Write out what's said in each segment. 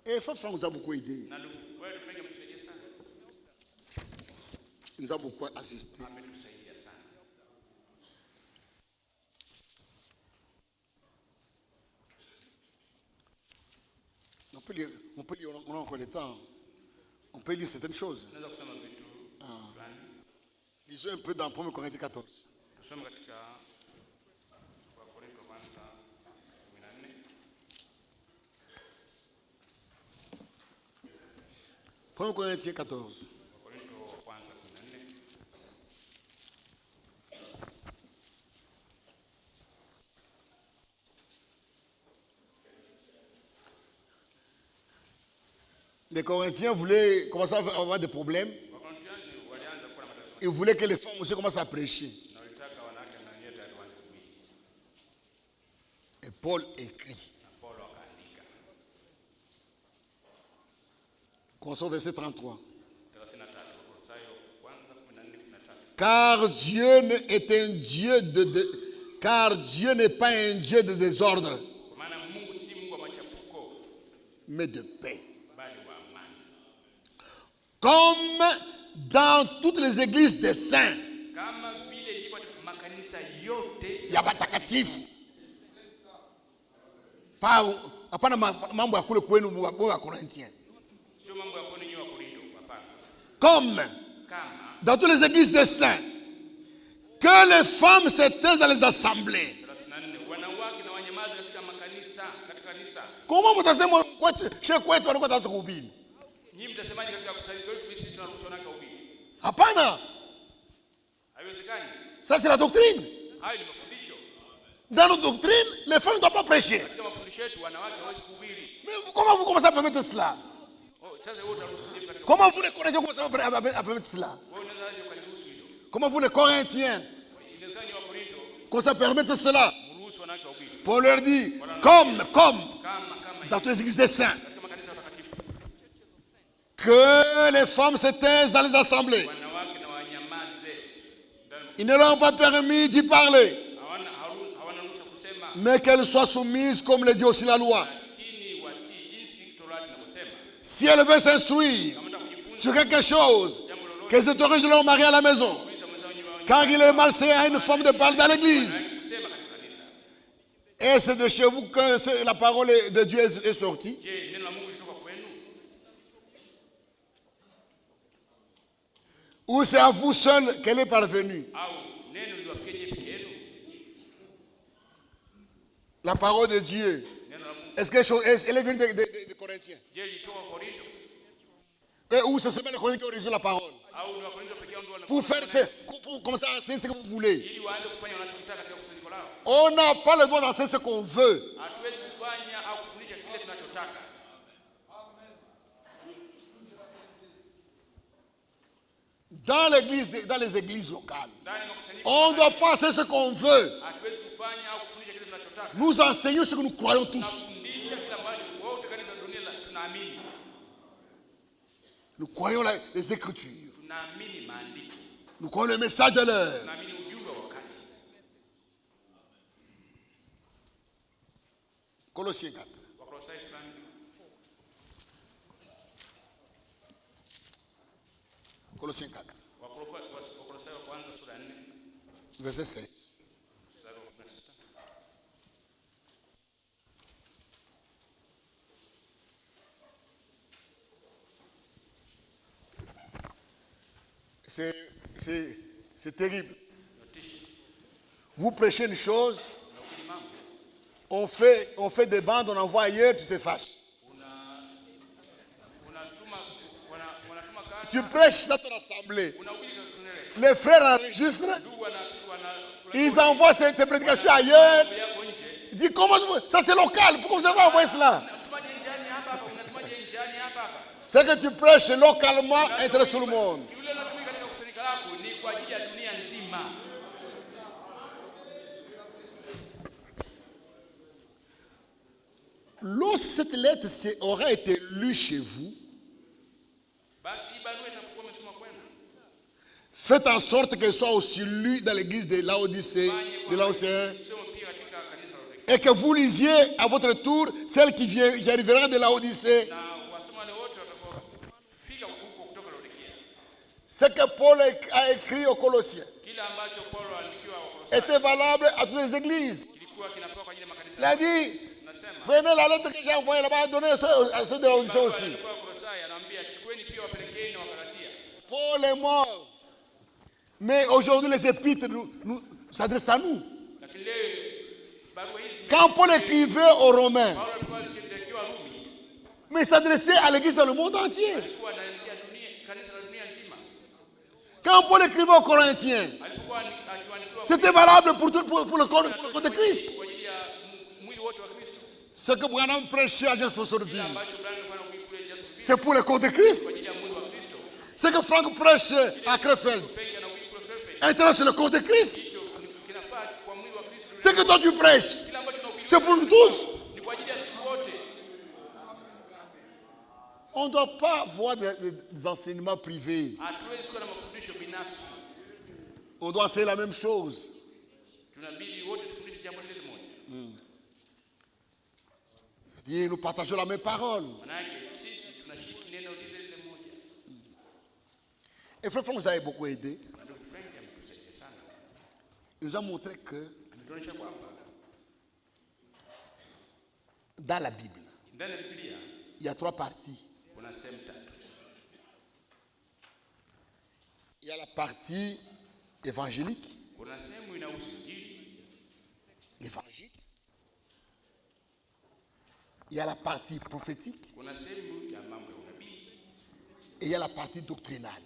Et Frère Franck nous a beaucoup aidé. Il nous a beaucoup assisté. On peut lire, on a encore le temps. On peut lire certaines choses. Lisons un peu dans 1 Corinthiens 14. 1 Corinthiens 14. Les Corinthiens voulaient commencer à avoir des problèmes. Ils voulaient que les femmes aussi commencent à prêcher. Et Paul écrit. Commençons au verset 33. Car Dieu n'est pas un Dieu de désordre, mais de paix. Comme dans toutes les églises des saints. Il y a batakatifu. Hapana mambo ya kule kwenu wa Corinthiens. Comme dans toutes les églises des saints, que les femmes se taisent dans les assemblées. Comment vous tasema chez kwetu walikuwa wataanza kuhubiri? Hapana. Ça c'est la doctrine. Dans notre doctrine, les femmes ne doivent pas prêcher. Mais comment vous commencez à permettre cela? Comment vous les Corinthiens commencez à permettre cela? Comment vous les Corinthiens commencez à permettre cela? Paul leur dit, comme dans toutes les églises des saints, que les femmes se taisent dans les assemblées. Ils ne leur ont pas permis d'y parler, mais qu'elles soient soumises comme le dit aussi la loi. Si elles veulent s'instruire sur quelque chose, qu'elles s'autorisent leur mari à la maison, car il est malsain à une femme de parler dans l'église. Et c'est de chez vous que la parole de Dieu est sortie. Ou c'est à vous seul qu'elle est parvenue? La parole de Dieu. Est-ce qu'elle est venue des Corinthiens? Et où c'est seulement les Corinthiens qui ont reçu la parole? Pour commencer à enseigner ce que vous voulez. On n'a pas le droit d'enseigner ce qu'on veut. Dans les églises locales, on ne doit pas enseigner ce qu'on veut. Nous enseignons ce que nous croyons tous. Nous croyons les Écritures. Nous croyons le message de l'heure. Colossiens 4. Colossiens 4. Verset 16. C'est terrible. Vous prêchez une chose, on fait des bandes, on envoie ailleurs, tu te fâches. Tu prêches dans ton assemblée. Les frères enregistrent, ils envoient cette prédication ailleurs. Ils disent, comment ça c'est local, pourquoi vous avez envoyé cela? Ce que tu prêches localement intéresse tout le monde. Lorsque cette lettre aura été lue chez vous, faites en sorte qu'elle soit aussi lue dans l'église de Laodicée, Et que vous lisiez à votre tour celle qui arrivera de la Odyssée. Ce que Paul a écrit aux Colossiens était valable à toutes les églises. Il a dit, prenez la lettre que j'ai envoyée là-bas, donnez à ceux de la Odyssée aussi. Paul est mort. Mais aujourd'hui, les épîtres nous s'adressent à nous. Quand Paul écrivait aux Romains, mais il s'adressait à l'église dans le monde entier. Quand Paul écrivait aux Corinthiens, c'était valable pour le corps de Christ. Ce que Branham prêchait à Jeffersonville, c'est pour le corps de Christ. Ce que Frank prêche à Krefeld, c'est le corps de Christ. Ce que toi tu prêches, c'est pour nous tous. On ne doit pas avoir des enseignements privés. On doit faire la même chose. C'est-à-dire, nous partageons la même parole. Et Frère Franck nous a beaucoup aidé. Il nous a montré que dans la Bible, il y a 3 parties. Il y a la partie évangélique, l'évangile. Il y a la partie prophétique. Et il y a la partie doctrinale.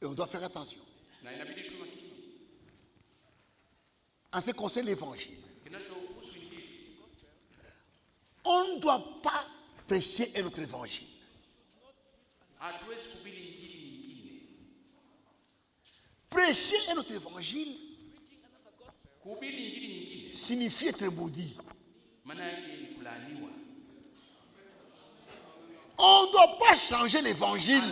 Et on doit faire attention. En ce qui concerne l'évangile, on ne doit pas prêcher un autre évangile. Prêcher un autre évangile signifie être maudit. On ne doit pas changer l'évangile.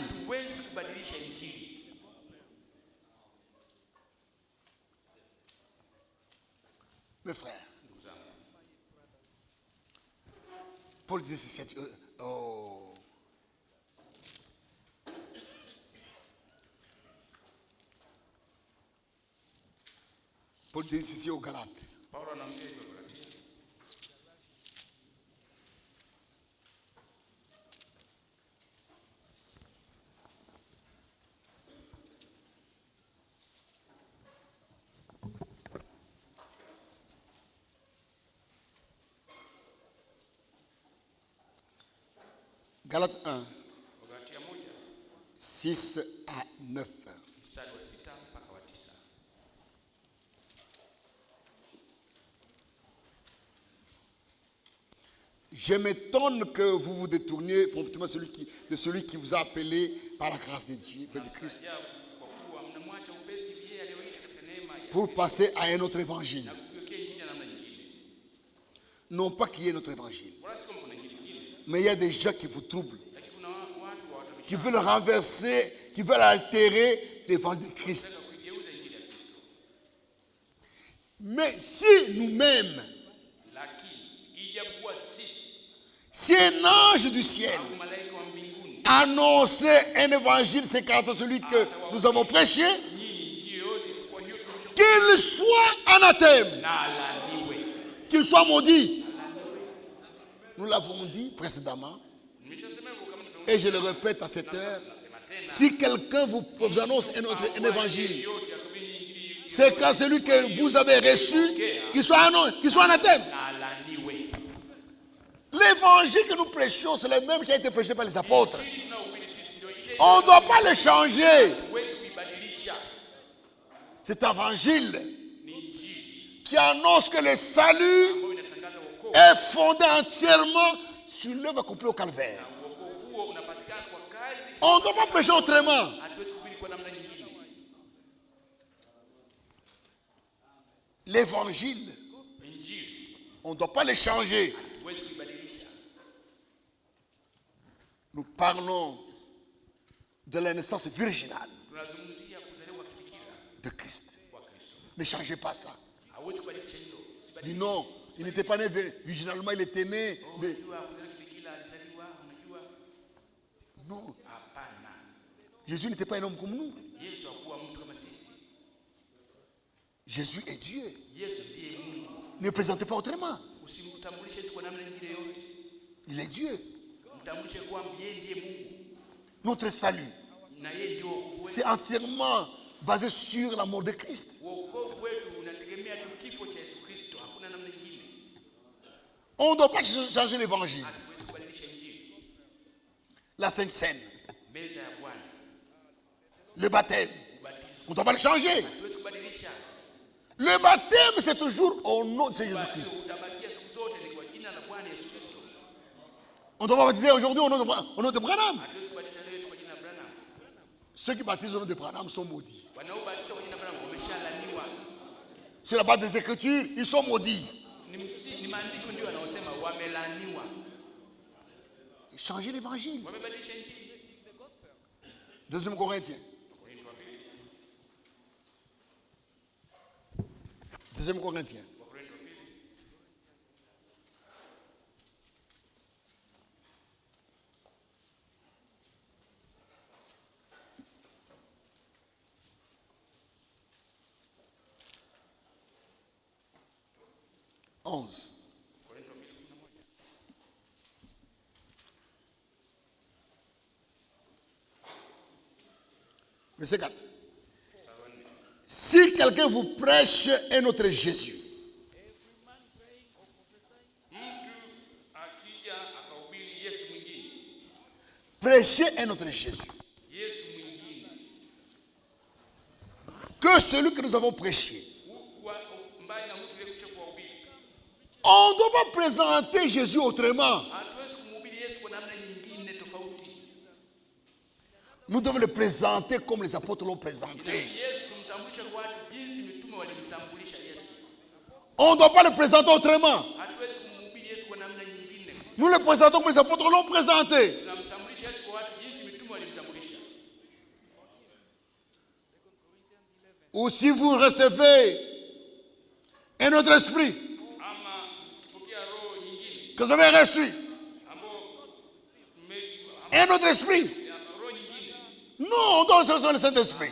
Mes frères, Paul disait ceci. Paul disait ceci aux Galates. Galates 1, 6 à 9. Je m'étonne que vous vous détourniez promptement de celui qui vous a appelé par la grâce de Dieu, de Christ, pour passer à un autre évangile. Non pas qu'il y ait un autre évangile, mais il y a des gens qui vous troublent, qui veulent renverser, qui veulent altérer l'évangile de Christ. Mais si nous-mêmes, si un ange du ciel annonçait un évangile sécrétant celui que nous avons prêché, qu'il soit anathème, qu'il soit maudit. Nous l'avons dit précédemment, et je le répète à cette heure, si quelqu'un vous annonce un évangile, c'est quand celui que vous avez reçu, qu'il soit anathème. L'évangile que nous prêchons, c'est le même qui a été prêché par les apôtres. On ne doit pas le changer. Cet évangile qui annonce que le salut est fondé entièrement sur l'œuvre accomplie au calvaire. On ne doit pas prêcher autrement. L'évangile, on ne doit pas le changer. Nous parlons de la naissance virginale de Christ. Ne changez pas ça. Dis non, il n'était pas né virginalement, il était né. Non. Jésus n'était pas un homme comme nous. Jésus est Dieu. Ne le présentez pas autrement. Il est Dieu. Notre salut, c'est entièrement basé sur la mort de Christ. On ne doit pas changer l'évangile. La Sainte Seine, le baptême, on ne doit pas le changer. Le baptême, c'est toujours au nom de Jésus-Christ. On ne doit pas baptiser aujourd'hui au nom de Branham. Ceux qui baptisent au nom de Branham sont maudits. Sur la base des Écritures, ils sont maudits. Changez l'évangile. 2 Corinthiens. 2 Corinthiens. Verset 4. Si quelqu'un vous prêche un autre Jésus, prêchez un autre Jésus que celui que nous avons prêché. On ne doit pas présenter Jésus autrement. Nous devons le présenter comme les apôtres l'ont présenté. On ne doit pas le présenter autrement. Nous le présentons comme les apôtres l'ont présenté. Ou si vous recevez un autre esprit que vous avez reçu, un autre esprit, non, on doit recevoir le Saint-Esprit.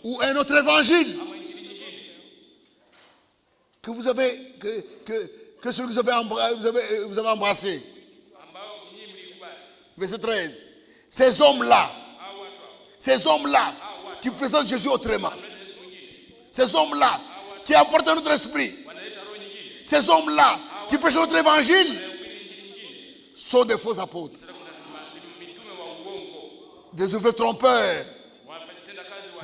Ou un autre évangile que vous avez, que celui que vous avez embrassé. Verset 13. Ces hommes-là qui présentent Jésus autrement, ces hommes-là qui apportent un autre esprit, ces hommes-là qui prêchent notre évangile sont des faux apôtres, des œuvres trompeurs,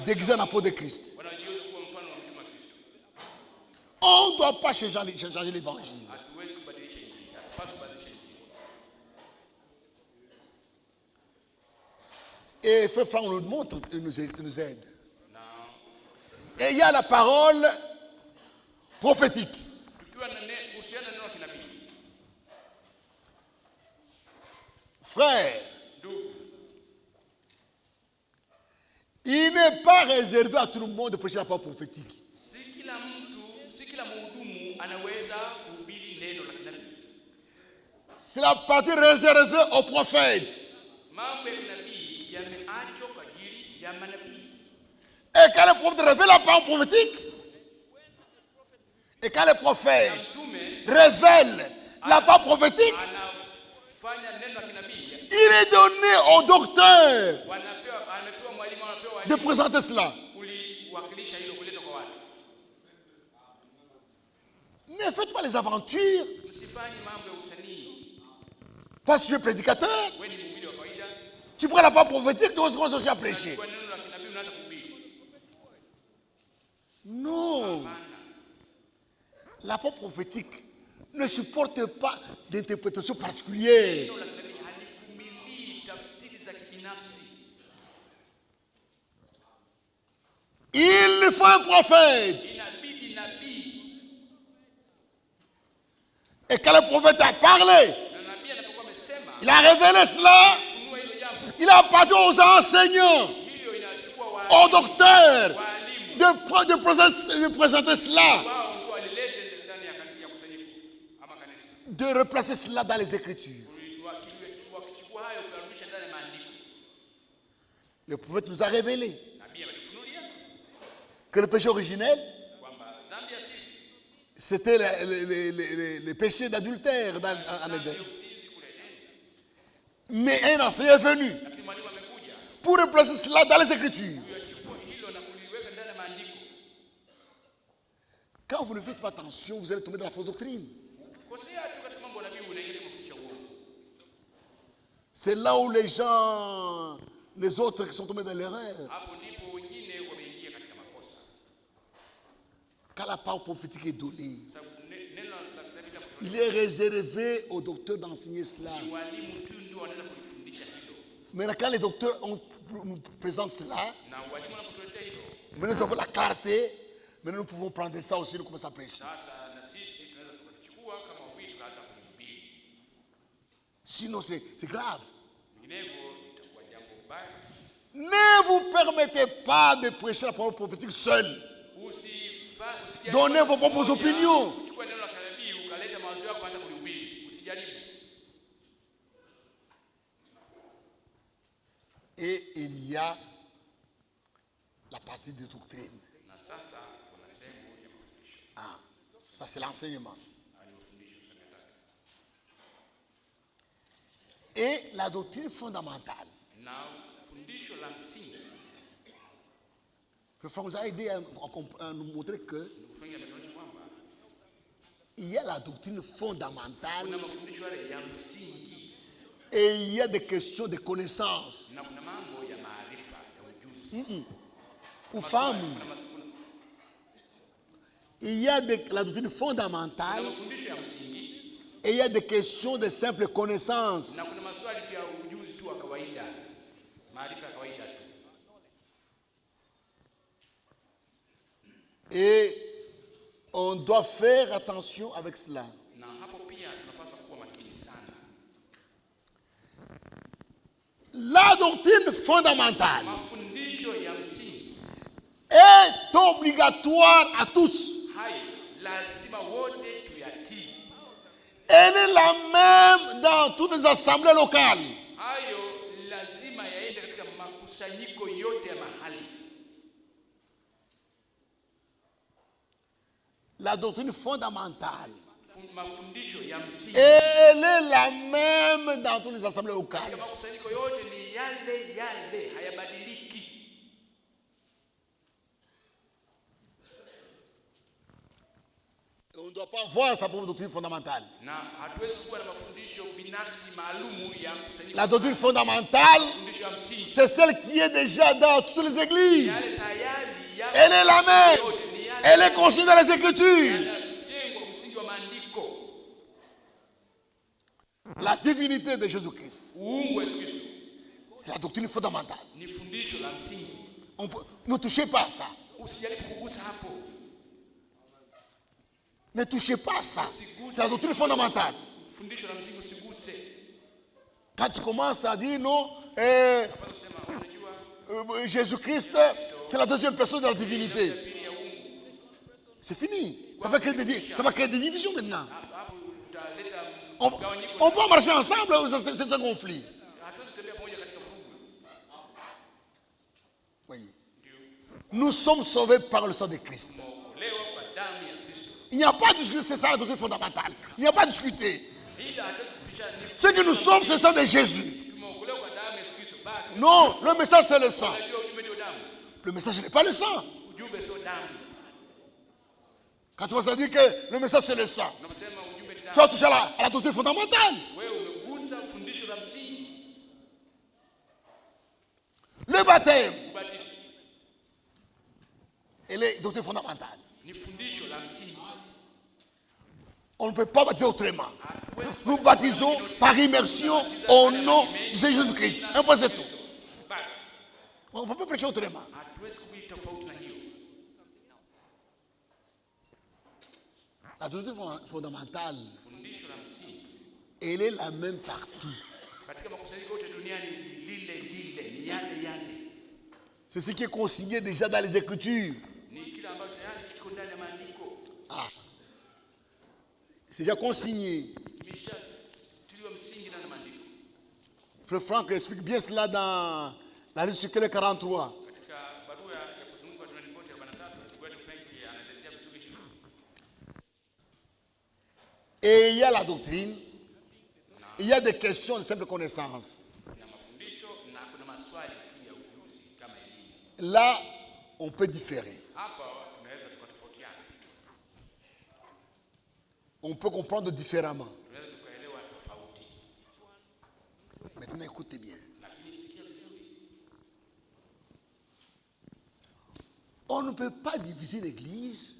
déguisés en apôtres de Christ. On ne doit pas changer l'évangile. Et Frère Franck nous montre, nous aide. Et il y a la parole prophétique. Frère, il n'est pas réservé à tout le monde de prêcher la parole prophétique. C'est la partie réservée aux prophètes. Et quand le prophète révèle la parole prophétique, et quand le prophète révèle la parole prophétique, il est donné au docteur de présenter cela. Ne faites pas les aventures. Parce que tu es prédicateur, tu prends la parole prophétique, tu commences aussi à prêcher. Non. La parole prophétique ne supporte pas d'interprétation particulière. Il faut un prophète. Et quand le prophète a parlé, il a révélé cela, Il appartient aux enseignants, aux docteurs de présenter cela, de replacer cela dans les Écritures. Le prophète nous a révélé que le péché originel, c'était le péché d'adultère en Éden. Mais un enseignant est venu pour replacer cela dans les Écritures. Quand vous ne faites pas attention, vous allez tomber dans la fausse doctrine. C'est là où les gens, les autres qui sont tombés dans l'erreur. Quand la parole prophétique est donnée, il est réservé aux docteurs d'enseigner cela. Maintenant, quand les docteurs nous présentent cela, maintenant nous avons la clarté, maintenant nous pouvons prendre ça aussi, nous commençons à prêcher. Sinon, c'est grave. Ne vous permettez pas de prêcher la parole prophétique seul. Donnez vos propres opinions. Et il y a la partie des doctrines. Ah, ça c'est l'enseignement. Et la doctrine fondamentale. Le frère nous a aidé à nous montrer que il y a la doctrine fondamentale et il y a des questions de connaissance. Ou femme. Il y a la doctrine fondamentale et il y a des questions de simple connaissance. Et on doit faire attention avec cela. La doctrine fondamentale est obligatoire à tous. Elle est la même dans toutes les assemblées locales. La doctrine fondamentale, elle est la même dans toutes les assemblées locales. On ne doit pas voir sa propre doctrine fondamentale. La doctrine fondamentale, c'est celle qui est déjà dans toutes les églises. Elle est la même. Elle est consignée dans les Écritures. La divinité de Jésus-Christ, c'est la doctrine fondamentale. Ne touchez pas à ça. Ne touchez pas à ça. C'est la doctrine fondamentale. Quand tu commences à dire non, Jésus-Christ, c'est la deuxième personne de la divinité. C'est fini. Ça va créer des divisions maintenant. On peut marcher ensemble, c'est un conflit. Oui. Nous sommes sauvés par le sang de Christ. Il n'y a pas à discuter, c'est ça la doctrine fondamentale. Il n'y a pas à discuter. Ce que nous sommes, c'est le sang de Jésus. Non, le message c'est le sang. Le message n'est pas le sang. Quand tu vas dire que le message c'est le sang, tu vas toucher à la doctrine fondamentale. Le baptême et les doctrines fondamentales. On ne peut pas baptiser autrement. Nous baptisons par immersion au nom de Jésus-Christ. Un point c'est tout. On ne peut pas prêcher autrement. La doctrine fondamentale, elle est la même partout. C'est ce qui est consigné déjà dans les Écritures. Ah. C'est déjà consigné. Frère Franck explique bien cela dans la liste circulaire 43. Et il y a la doctrine, il y a des questions de simple connaissance. Là, on peut différer. On peut comprendre différemment. Maintenant, écoutez bien. On ne peut pas diviser l'Église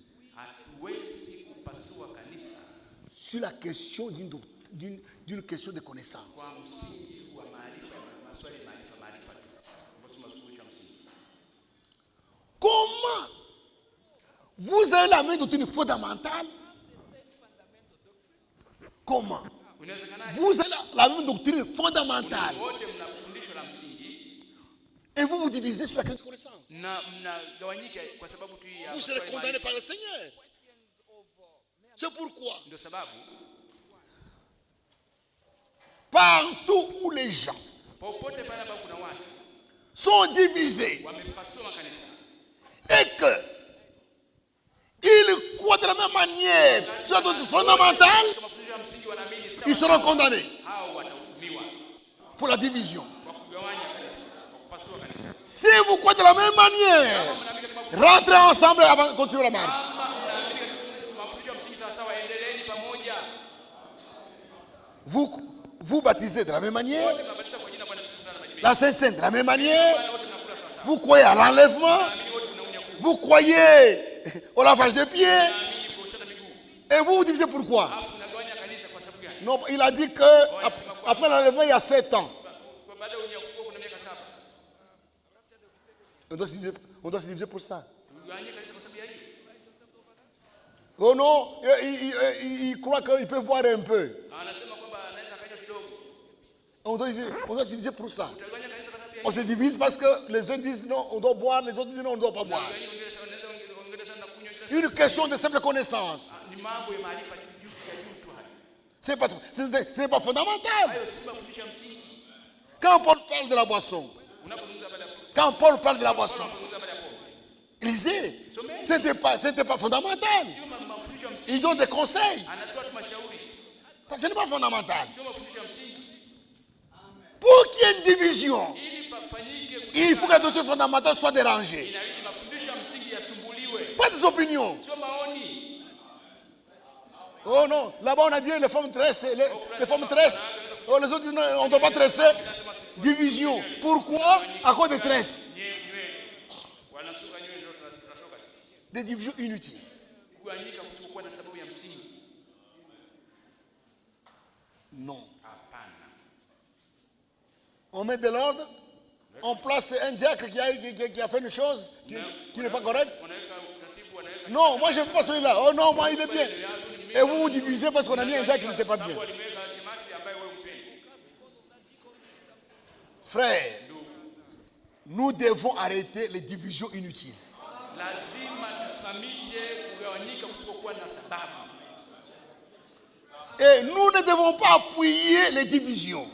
sur la question d'une question de connaissance. Comment vous avez la même doctrine fondamentale? Comment vous avez la même doctrine fondamentale et vous vous divisez sur la question de connaissance? Vous serez condamné par le Seigneur. C'est pourquoi partout où les gens sont divisés et que ils croient de la même manière sur la doctrine fondamentale, ils seront condamnés pour la division. Si vous croyez de la même manière, rentrez ensemble avant de continuer la marche. Vous baptisez de la même manière, la Sainte Seine de la même manière, vous croyez à l'enlèvement, vous croyez au lavage des pieds, et vous vous divisez pourquoi? Non, il a dit qu'après l'enlèvement, il y a 7 ans. On doit se diviser pour ça. Oh non, il croit qu'il peut boire un peu. On doit se diviser pour ça. On se divise parce que les uns disent non, on doit boire, les autres disent non, on ne doit pas boire. Une question de simple connaissance. Ce n'est pas fondamental. Quand Paul parle de la boisson, lisez, ce n'était pas fondamental. Il donne des conseils. Ce n'est pas fondamental. Pour qu'il y ait une division, il faut que la doctrine fondamentale soit dérangée. Pas des opinions. Oh non, là-bas on a dit les femmes tressent. Les femmes tressent. Oh, les autres disent non, on ne doit pas tresser. Division. Pourquoi? À cause des tresses. Des divisions inutiles. Non. On met de l'ordre, on place un diacre qui a fait une chose qui n'est pas correcte. Non, moi je ne veux pas celui-là. Oh non, moi il est bien. Et vous vous divisez parce qu'on a mis un diacre qui n'était pas bien. Frère, nous devons arrêter les divisions inutiles. Et nous ne devons pas appuyer les divisions.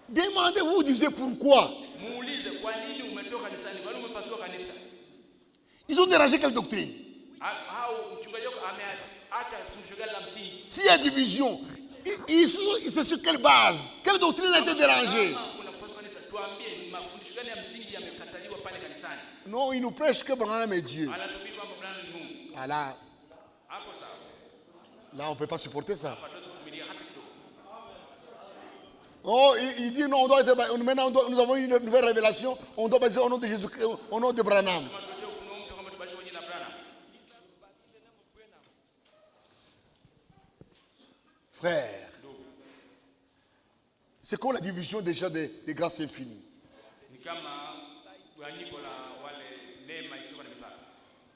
Demandez-vous, vous divisez pourquoi. Ils ont dérangé quelle doctrine? S'il y a division, c'est sur quelle base? Quelle doctrine a été dérangée? Non, il nous prêche que Branham est Dieu. Ah là, on ne peut pas supporter ça. Oh, il dit non, maintenant nous avons une nouvelle révélation, on doit baptiser au nom de Jésus-Christ, au nom de Branham. Frère, c'est comme la division déjà des grâces infinies.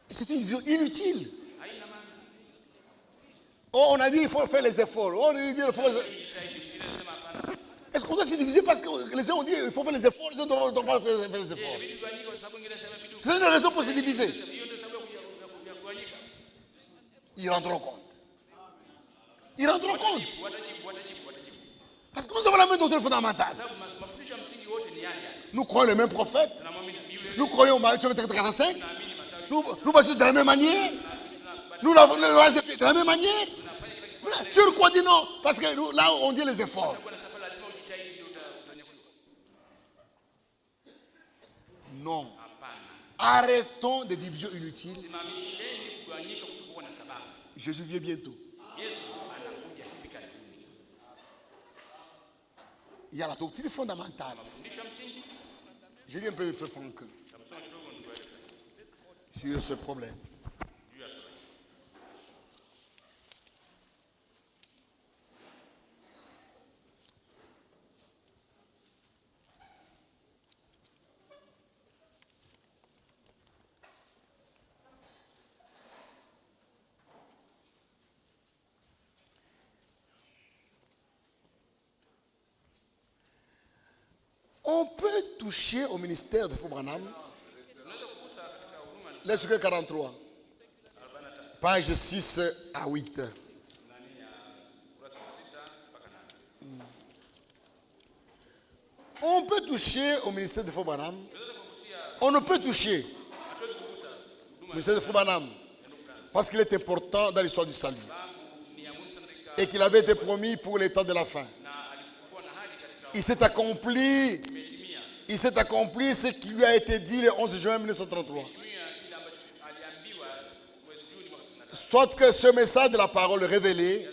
C'est une division inutile. Oh, on a dit qu'il faut faire les efforts. Oh, on a dit qu'il faut faire les efforts. Est-ce qu'on doit se diviser parce que les uns ont dit qu'il faut faire les efforts, les autres ne doivent pas faire les efforts? C'est une raison pour se diviser. Ils rendront compte. Ils rendront compte. Parce que nous avons la même doctrine fondamentale. Nous croyons les mêmes prophètes. Nous croyons au Matthieu 45. Nous bâtissons de la même manière. Nous l'avons de la même manière. Sur quoi dit non? Parce que nous, là, on dit les efforts. Non. Arrêtons des divisions inutiles. Jésus vient bientôt. Il y a la doctrine fondamentale. Je lis un peu le frère Franck sur ce problème. On peut toucher au ministère de Fubranham. Leçon 43. Page 6 à 8. On peut toucher au ministère de Fubranham. On ne peut toucher au ministère de Fubranham parce qu'il est important dans l'histoire du salut et qu'il avait été promis pour les temps de la fin. Il s'est accompli ce qui lui a été dit le 11 juin 1933. Soit que ce message de la parole révélée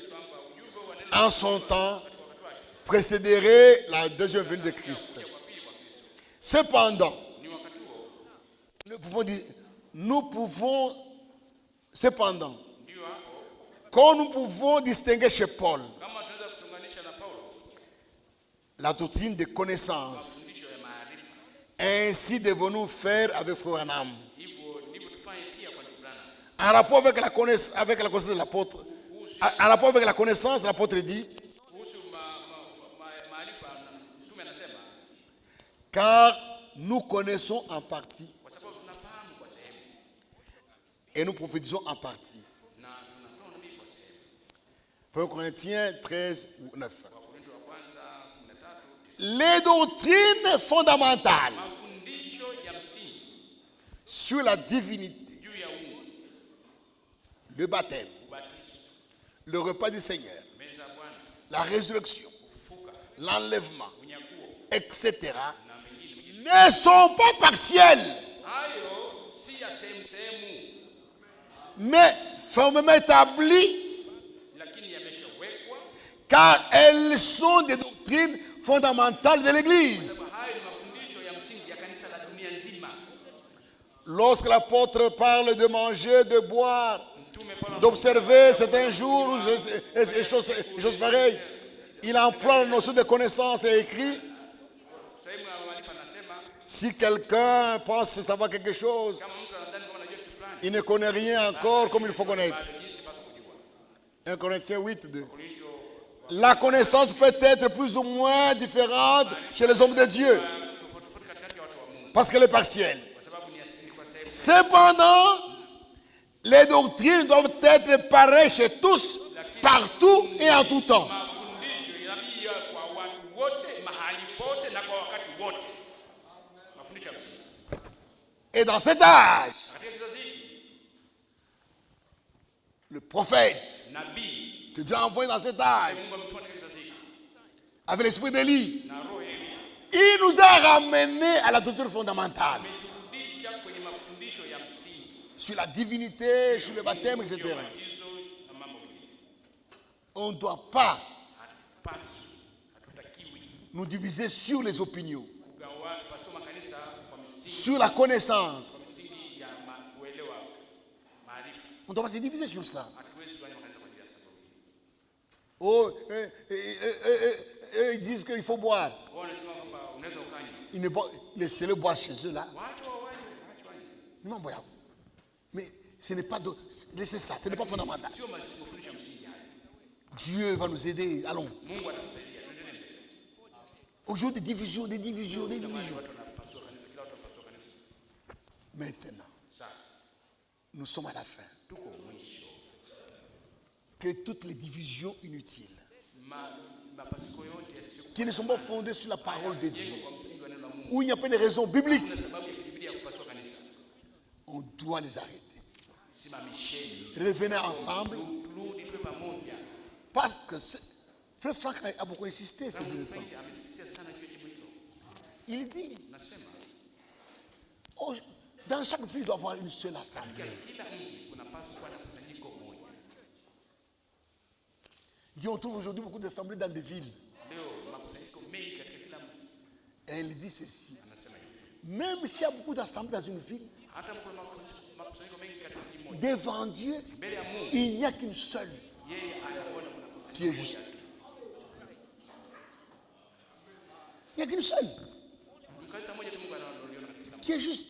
en son temps précéderait la deuxième venue de Christ. Cependant, quand nous pouvons distinguer chez Paul la doctrine de connaissance, ainsi devons-nous faire avec Frère Branham. En rapport avec la connaissance de l'apôtre, en rapport avec la connaissance, l'apôtre dit, car nous connaissons en partie et nous prophétisons en partie. 1 Corinthiens 13, 9. Les doctrines fondamentales sur la divinité, le baptême, le repas du Seigneur, la résurrection, l'enlèvement, etc., ne sont pas partielles, mais fermement établies, car elles sont des doctrines fondamentales de l'Église. Lorsque l'apôtre parle de manger, de boire, d'observer certains jours et choses pareilles, il emploie la notion de connaissance et écrit. Si quelqu'un pense savoir quelque chose, il ne connaît rien encore comme il faut connaître. 1 Corinthiens 8, 2. La connaissance peut être plus ou moins différente chez les hommes de Dieu, parce qu'elle est partielle. Cependant, les doctrines doivent être pareilles chez tous, partout et en tout temps. Et dans cet âge, le prophète que Dieu a envoyé dans cet âge, avec l'esprit d'Élie, il nous a ramenés à la doctrine fondamentale sur la divinité, sur le baptême, etc. On ne doit pas nous diviser sur les opinions, sur la connaissance. On ne doit pas se diviser sur ça. Oh, ils disent qu'il faut boire. Laissez-le boire chez eux là. Mais ce n'est pas. Laissez ça, ce n'est pas fondamental. Dieu va nous aider. Allons. Aujourd'hui, des divisions. Maintenant, nous sommes à la fin. Que toutes les divisions inutiles, qui ne sont pas fondées sur la parole de Dieu, où il n'y a pas de raison biblique, on doit les arrêter. Revenez ensemble. Parce que Frère Franck a beaucoup insisté ces derniers temps. Il dit, dans chaque ville, il doit y avoir une seule assemblée. Il dit, on trouve aujourd'hui beaucoup d'assemblées dans des villes. Et il dit ceci. Même s'il y a beaucoup d'assemblées dans une ville, devant Dieu, il n'y a qu'une seule qui est juste. Il n'y a qu'une seule qui est juste.